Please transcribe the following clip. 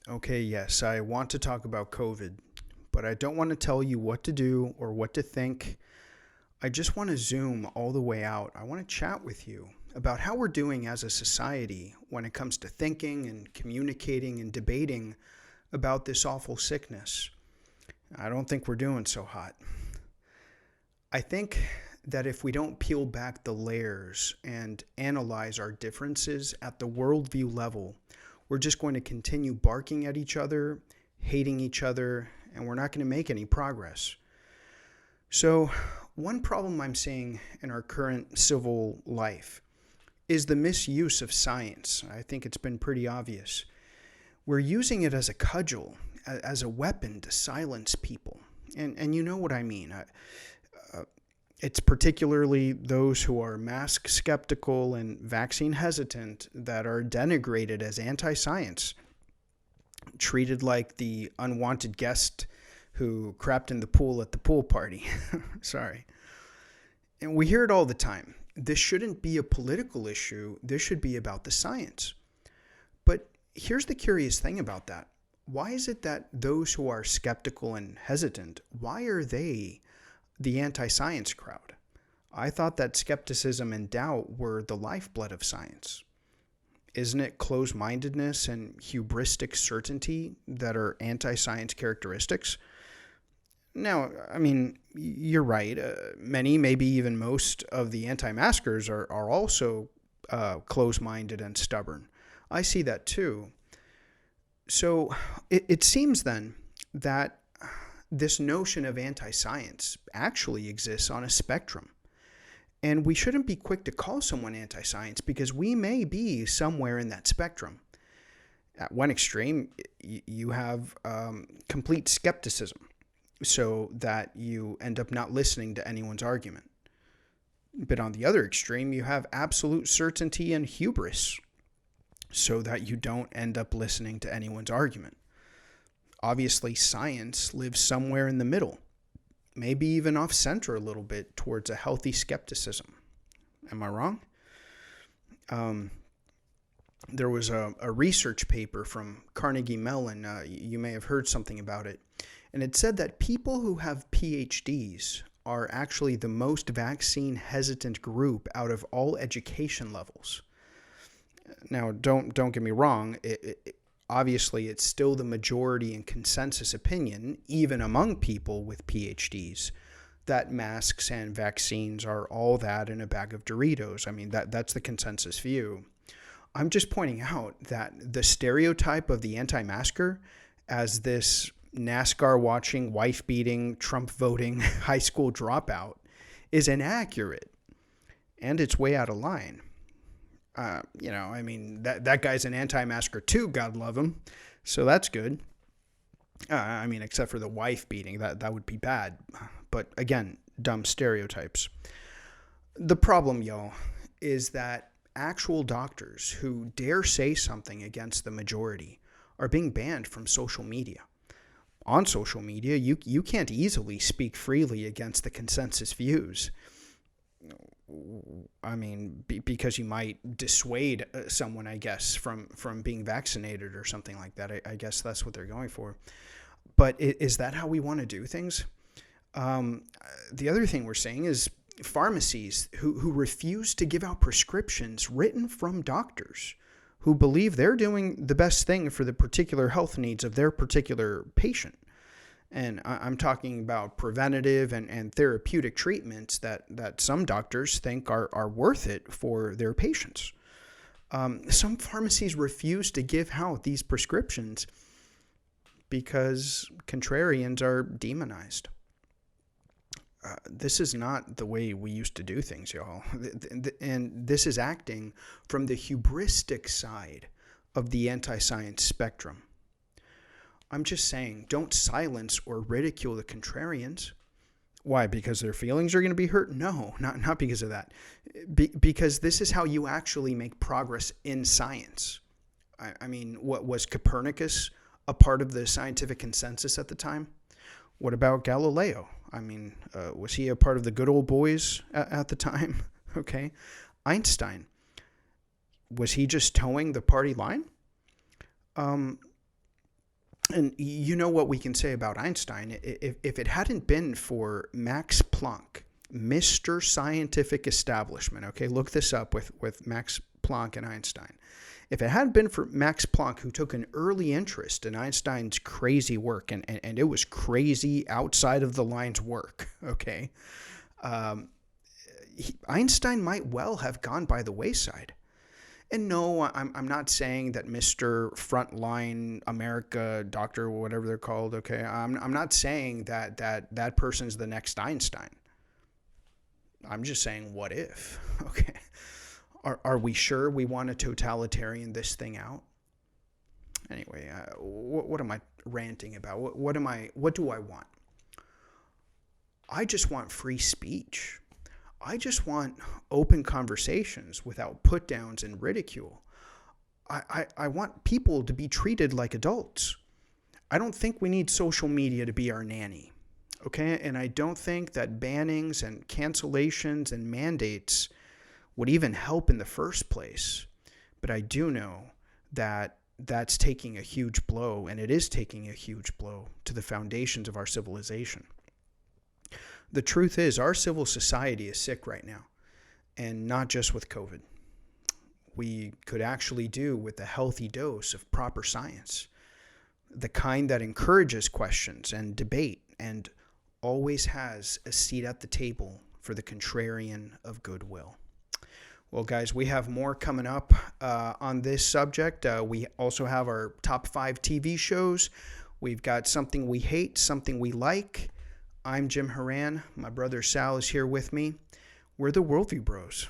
Okay, yes, I want to talk about COVID, but I don't want to tell you what to do or what to think. I just want to zoom all the way out. I want to chat with you about how we're doing as a society when it comes to thinking and communicating and debating about this awful sickness. I don't think we're doing so hot. I think that if we don't peel back the layers and analyze our differences at the worldview level, we're just going to continue barking at each other, hating each other, and we're not going to make any progress. So, one problem I'm seeing in our current civil life is the misuse of science. I think it's been pretty obvious. We're using it as a cudgel, as a weapon to silence people. And you know what I mean. It's particularly those who are mask skeptical and vaccine hesitant that are denigrated as anti-science, treated like the unwanted guest who crapped in the pool at the pool party. Sorry. And we hear it all the time. This shouldn't be a political issue. This should be about the science. But here's the curious thing about that. Why is it that those who are skeptical and hesitant, why are they the anti-science crowd? I thought that skepticism and doubt were the lifeblood of science. Isn't it closed-mindedness and hubristic certainty that are anti-science characteristics? Now, I mean, you're right. Many, maybe even most of the anti-maskers are also closed-minded and stubborn. I see that too. So it seems then that this notion of anti-science actually exists on a spectrum. And we shouldn't be quick to call someone anti-science because we may be somewhere in that spectrum. At one extreme, you have complete skepticism, so that you end up not listening to anyone's argument. But on the other extreme, you have absolute certainty and hubris, so that you don't end up listening to anyone's argument. Obviously, science lives somewhere in the middle, maybe even off center a little bit towards a healthy skepticism. Am I wrong? There was a research paper from Carnegie Mellon. You may have heard something about it. And it said that people who have PhDs are actually the most vaccine hesitant group out of all education levels. Now, don't get me wrong. Obviously, it's still the majority and consensus opinion, even among people with PhDs, that masks and vaccines are all that in a bag of Doritos. I mean, that's the consensus view. I'm just pointing out that the stereotype of the anti-masker as this NASCAR-watching, wife-beating, Trump-voting high school dropout is inaccurate, and it's way out of line. I mean, that guy's an anti-masker too, God love him. So that's good. I mean, except for the wife beating, that would be bad. But again, dumb stereotypes. The problem, y'all, is that actual doctors who dare say something against the majority are being banned from social media. On social media, you can't easily speak freely against the consensus views. I mean, because you might dissuade someone, I guess, from being vaccinated or something like that. I guess that's what they're going for. But is that how we want to do things? The other thing we're seeing is pharmacies who refuse to give out prescriptions written from doctors who believe they're doing the best thing for the particular health needs of their particular patient. And I'm talking about preventative and therapeutic treatments that some doctors think are worth it for their patients. Some pharmacies refuse to give out these prescriptions because contrarians are demonized. This is not the way we used to do things, y'all. And this is acting from the hubristic side of the anti-science spectrum. I'm just saying, don't silence or ridicule the contrarians. Why? Because their feelings are going to be hurt? No, not because of that. Because this is how you actually make progress in science. I mean, what was Copernicus a part of the scientific consensus at the time? What about Galileo? I mean, was he a part of the good old boys at the time? Okay. Einstein, was he just towing the party line? And you know what we can say about Einstein. If it hadn't been for Max Planck, Mr. Scientific Establishment, okay, look this up with Max Planck and Einstein. If it hadn't been for Max Planck, who took an early interest in Einstein's crazy work, and it was crazy outside of the lines work, okay, Einstein might well have gone by the wayside. And no, I'm not saying that Mr. Frontline America Doctor, whatever they're called, okay? I'm not saying that person's the next Einstein. I'm just saying, what if? Okay. Are we sure we want to totalitarian this thing out? Anyway, what am I ranting about? What do I want? I just want free speech. I just want open conversations without put downs and ridicule. I want people to be treated like adults. I don't think we need social media to be our nanny. Okay? And I don't think that bannings and cancellations and mandates would even help in the first place. But I do know that that's taking a huge blow, and it is taking a huge blow to the foundations of our civilization. The truth is, our civil society is sick right now, and not just with COVID. We could actually do with a healthy dose of proper science, the kind that encourages questions and debate and always has a seat at the table for the contrarian of goodwill. Well, guys, we have more coming up on this subject. We also have our top 5 TV shows. We've got something we hate, something we like. I'm Jim Haran. My brother Sal is here with me. We're the Worldview Bros.